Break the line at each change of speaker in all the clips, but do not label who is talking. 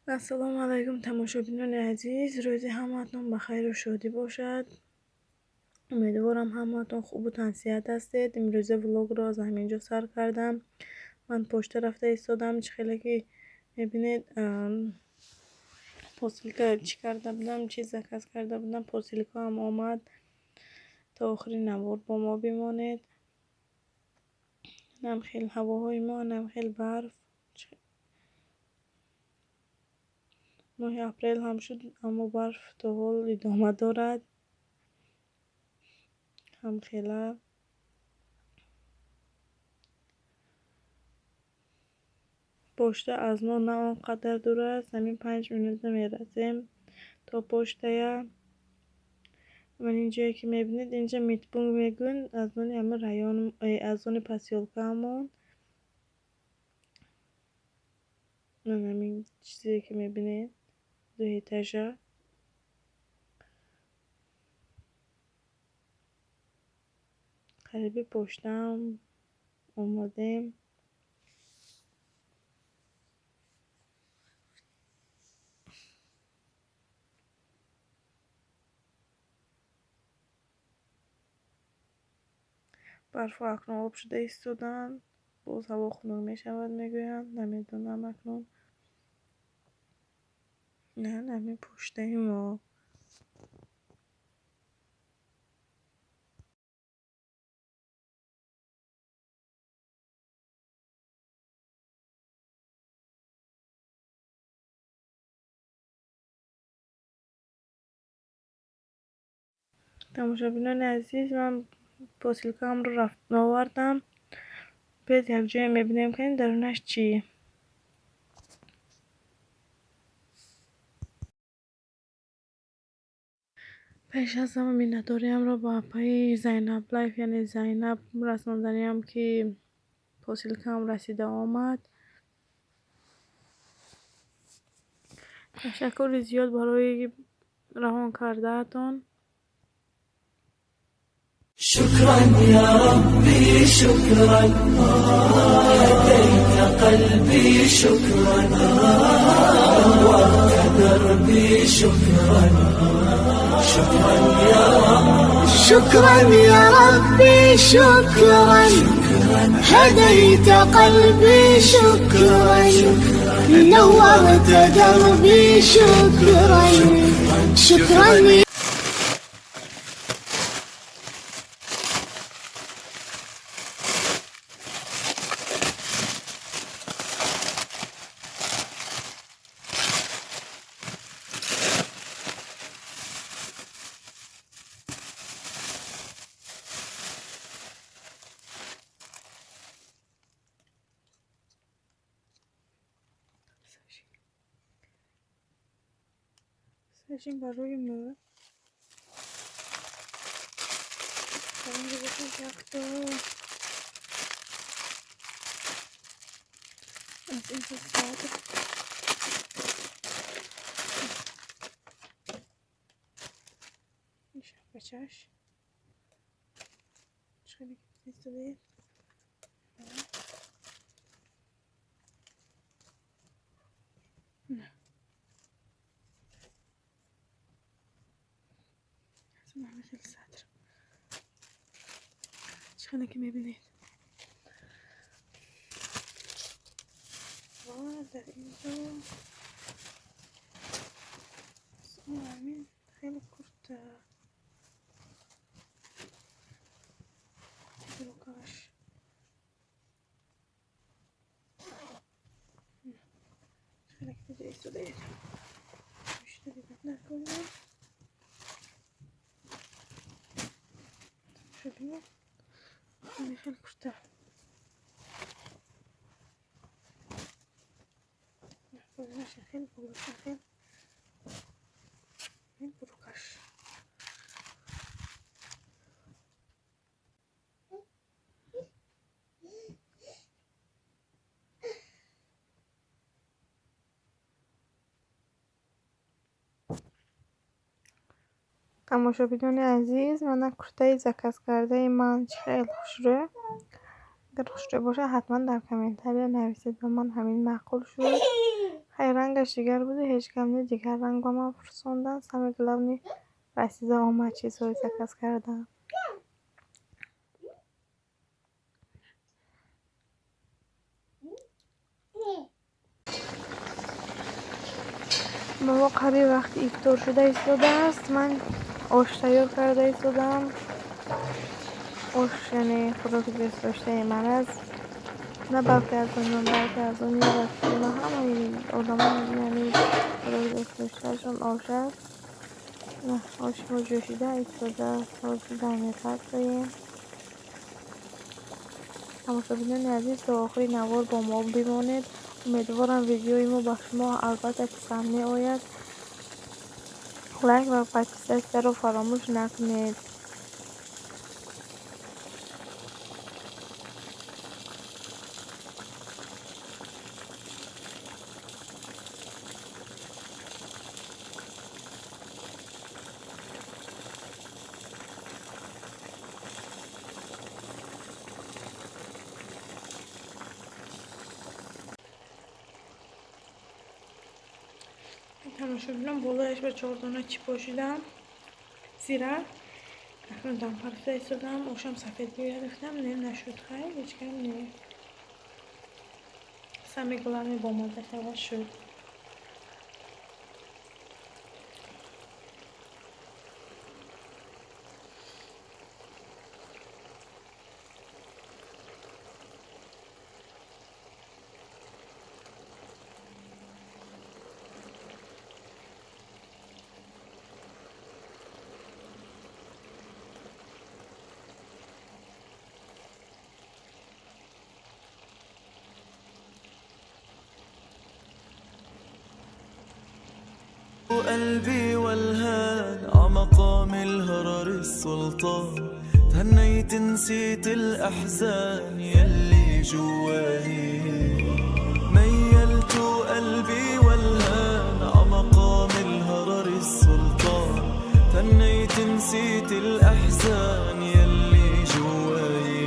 السلام علیکم تماشابینان عزیز، روز همتون بخیر و شادی باشد. امیدوارم همتون خوب و تنصیحت هستید. امروز ولوگ را از همینجا سر کردم. من پشت رفته ایستادم. خیلی که میبینید پوسیلکا چی کرده بودم، چیز زکس کرده بودم. پوسیلکا هم آمد. تا آخرین نوار با ما بمانید. نم خیلی هواهای ما، نم خیلی برف. 9 اپریل هم شد اما برف تا حال ادامه دارد. هم خیلی پشت از ما نه آنقدر دور است. همین 5 منوت میرسیم تا پشته. من اینجایی که میبینید اینجا میتبونگ میگون از اون همه رایان از اون پاسیولکا همون. من همین چیزی که میبینید دو ایتاژه. قریبی پشتم اومدیم. برف و اکنون آب شده ایستادن. باز هوا خنک میشود میگویند. نمیدونم اکنون نه نمی پشته ما. تماشابینان عزیز، من پوسیلکا هم رو رفت آوردم. بیاید یک جای میبینیم که درونش چیه. پیش از همه مینتوریم را با پای زینب لایف یعنی زینب رساندنیم که پوسیلکم رسیده آمد. تشکر زیاد برای روان کرده تون.
شكرا يا ربي شكرا هديت قلبي شكرا نورت دربي شكرا شكرا يا رب
شكرا يا ربي شكرا هديت قلبي شكرا نورت دربي شكرا شكرا
سشین برای ما برای بسید یکتا از این ساعت میشه بچهش خیلی نیستدید. نه از من خیلی صدر چخیلی که میبینید و در اینجا همین خیلی کرده بروکاش خیلی که دیگه ایستادید بیشتر دیدت نکنم. شبیه همین خیلی کرده بازنش خیلی بروکاش خیلی این بروکاش تماشابینان عزیز، من کرته زکس کرده من خیلی خوشروه. اگر خوشروه باشه حتما در کامنت نویسید و من همین معقول شد. خیلی رنگ رنگش دیگر بوده، هیچ کم دیگر رنگ با من فرسوندن. سمی گلونی رسیده آمد چیزهای سکس کردن. ماما قریب وقتی ایفتار شده ایستاده است، من آش تیار کرده ایستادم. آش یعنی خوراک دوست داشته من است، نه بلکه از اون بلکه از اون یه رفته و همه آدم یعنی خوراک دوست داشتهشون آش است. نه آش ما جوشیده ایستاده است، آشی دمی قطعه. تماشاگران عزیز تا آخری نوار با ما بمانید. امیدوارم ویدیوی ما با شما البته که سمنی آید. لایک و پاکستان رو فراموش نکنید. تماشاگران بالایش به 4 دانه چی پاشیدم زیرا اکنون دم پرفته ایستادم. اوشم سفید گرفتم، نه نشد خیلی هیچ کم نه. سمی گلمی با مزه خیلی شد.
قلبي والهان عمقام الهرر السلطان، تهنيت نسيت الأحزان يلي جواهي. ميلت قلبي والهان عمقام الهرر السلطان، تهنيت نسيت الأحزان يلي جواهي.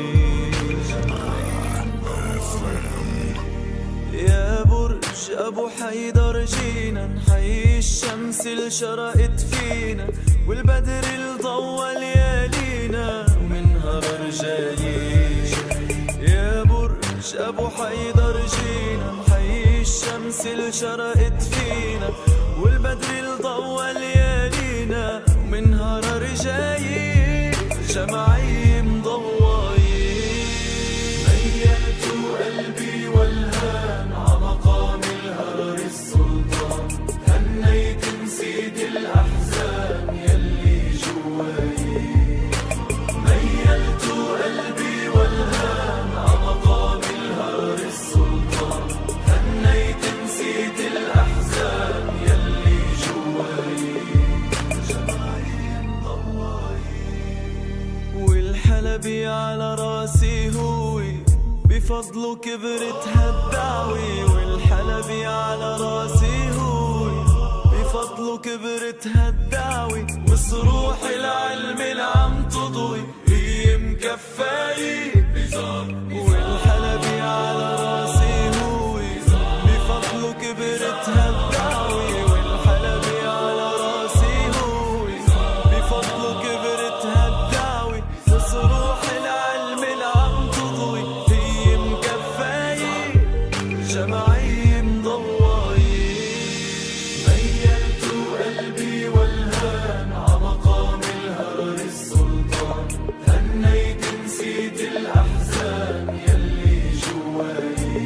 يا برج أبو حيدر جينا نحيي الشمس اللي شرقت فينا، والبدر اللي ضوى ليالينا ومنها برجايين. يا برج أبو حيدر جينا نحيي الشمس اللي شرقت فينا، والبدر اللي ضوى ليالينا ومنها رجايين. جمعي مضويين ميلت قلبي والهان عمقام الهرر السلطان، هنيت نسيت الأحزان يلي جواي. ميلت قلبي والهان عمقام الهرر السلطان، هنيت نسيت الأحزان يلي جواي. جمعي مضوي والحلبي على راسي هوي، بفضله كبرت هالدعوي. والحلبي على راسي هوي، بفضله كبرت هالدعوي. وصروح العلم اللي عم تضوي هي مكفاية. والحلبي على راسي هوي، بفضله كبرت هالدعوي. والحلبي على راسي هوي، بفضله كبرت هالدعوي. وصروح العلم اللي عم تضوي هي مكفاية. جمعي مضوي ميلت قلبي والهان عمقام الهرر السلطان، هنيت نسيت الأحزان يلي جواي.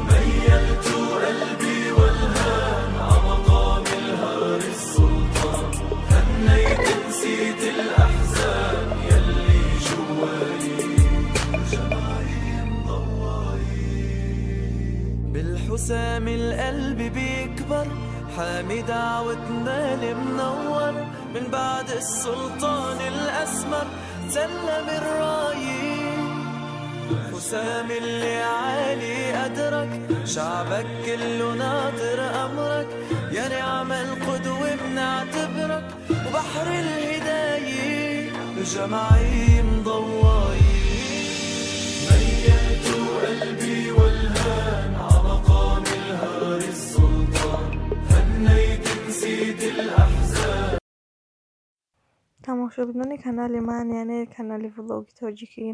ميلت قلبي والهان عمقام الهرر السلطان، هنيت نسيت الأحزان يلي جواي. جمعي مضوي بالحسام القلب بيكبر، حامي دعوتنا المنور. من بعد السلطان الأسمر سلم الرايين. حسام اللي عالي أدرك، شعبك كله ناطر أمرك. يا نعم القدوة بنعتبرك، وبحر الهداية جمعي مضوي. ميلت قلبي والهان عمقام الهرر السلطان،
тамошобинони канали ман, яъне канали влоги тоҷикӣ,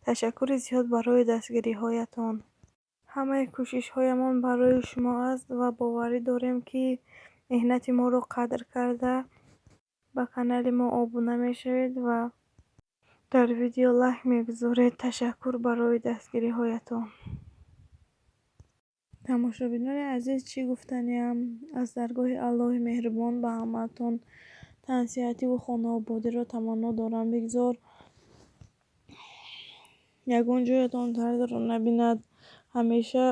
ташаккури зиёд барои дастгириҳоятон. ҳамаи кӯшишҳоямон барои шумо аст ва боварӣ дорем, ки меҳнати моро қадр карда ба канали мо обуна мешавед ва дар видео лайк мегузоред. Ташаккур барои дастгириҳоятон. тамошобинони азиз, чӣ гуфтаниям? Аз даргоҳи Аллоҳи меҳрубон ба ҳамаатон таҳсиятиву хонаободиро таманно дорам. бигзор ягон ҷоятон дардро набинад. ҳамеша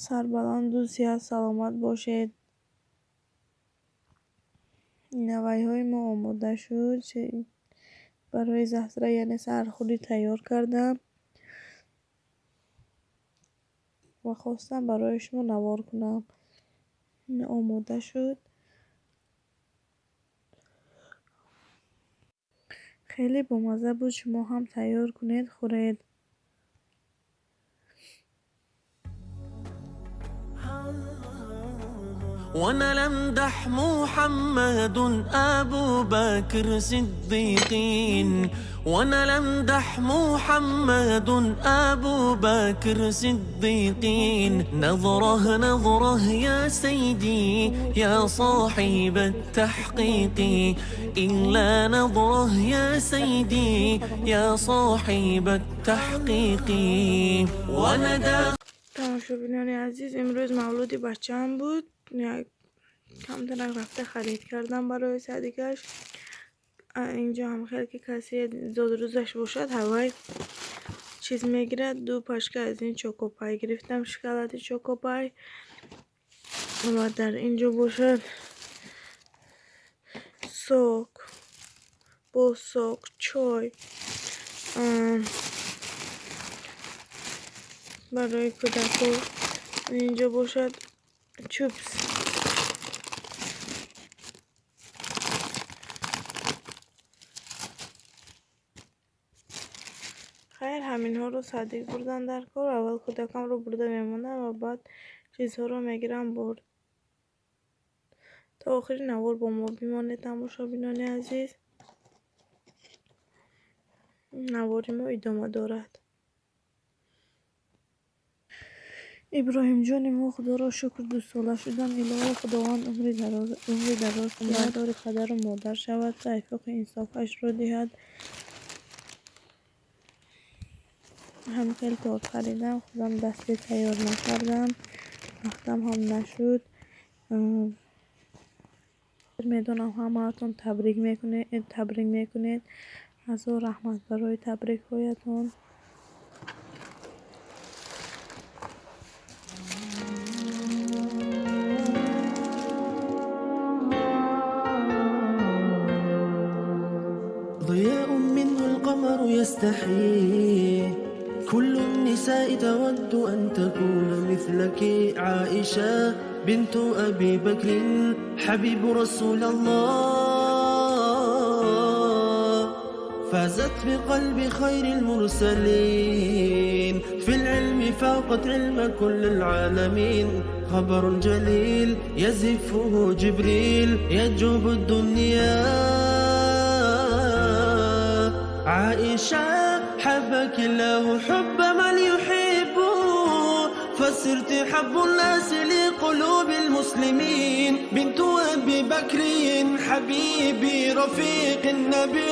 сарбаланду сиҳат саломат бошед. навайҳои мо омода шуд. барои завтра, яъне саҳархӯрӣ тайёр кардам ва хостам барои шумо навор кунам. омода шуд. хеле бомазза буд. шумо ҳам тайёр кунед, хӯред.
وانا لمدح محمد ابو بكر صديقين، وانا لمدح محمد ابو بكر صديقين. نظره نظره يا سيدي يا صاحب التحقيق، إلا نظره يا سيدي يا صاحب التحقيق. وندى
тамошобинони азиз, имрӯз мавлуди бачаам буд. камтарак рафта харид кардам барои садигаш. инҷо ҳам хеле ки касе зодрӯзаш бошад, ҳавай чиз мегирад. 2 пачка аз ин чокопай гирифтам, шоколади чокопай. ва дар инҷо бошад сок, бо сок, чой, барои кӯдакҳо. инҷо бошад чипс. хайр, ҳаминҳоро садик бурдан дар кор. аввал кӯдакамро бурда мемонам ва баъд чизҳоро мегирам борд. то охири навор бо мо бимонед. тамошобинони азиз, навори мо идома дорад. иброҳимҷони мо, худоро шукр, 2 сола шудам. илоҳи худованд умри дароз кун, бардори падару модар шавад, тавфиқи инсофашро диҳад. ҳам хеле торт харидам, худам дасте тайёр накардам, вақтам ҳам нашуд. медонам ҳамаатон табрик мекунед. ҳазор раҳмат барои табрикҳоятон.
ضياء منه القمر يستحي، كل النساء تود أن تكون مثلك. عائشة بنت أبي بكر حبيب رسول الله، فازت بقلب خير المرسلين. في العلم فاقت علم كل العالمين. خبر جليل يزفه جبريل يجوب الدنيا. عائشة حبك الله حب من يحب، فصرت حب الناس لقلوب المسلمين. بنت أبي بكر حبيبي رفيق النبي.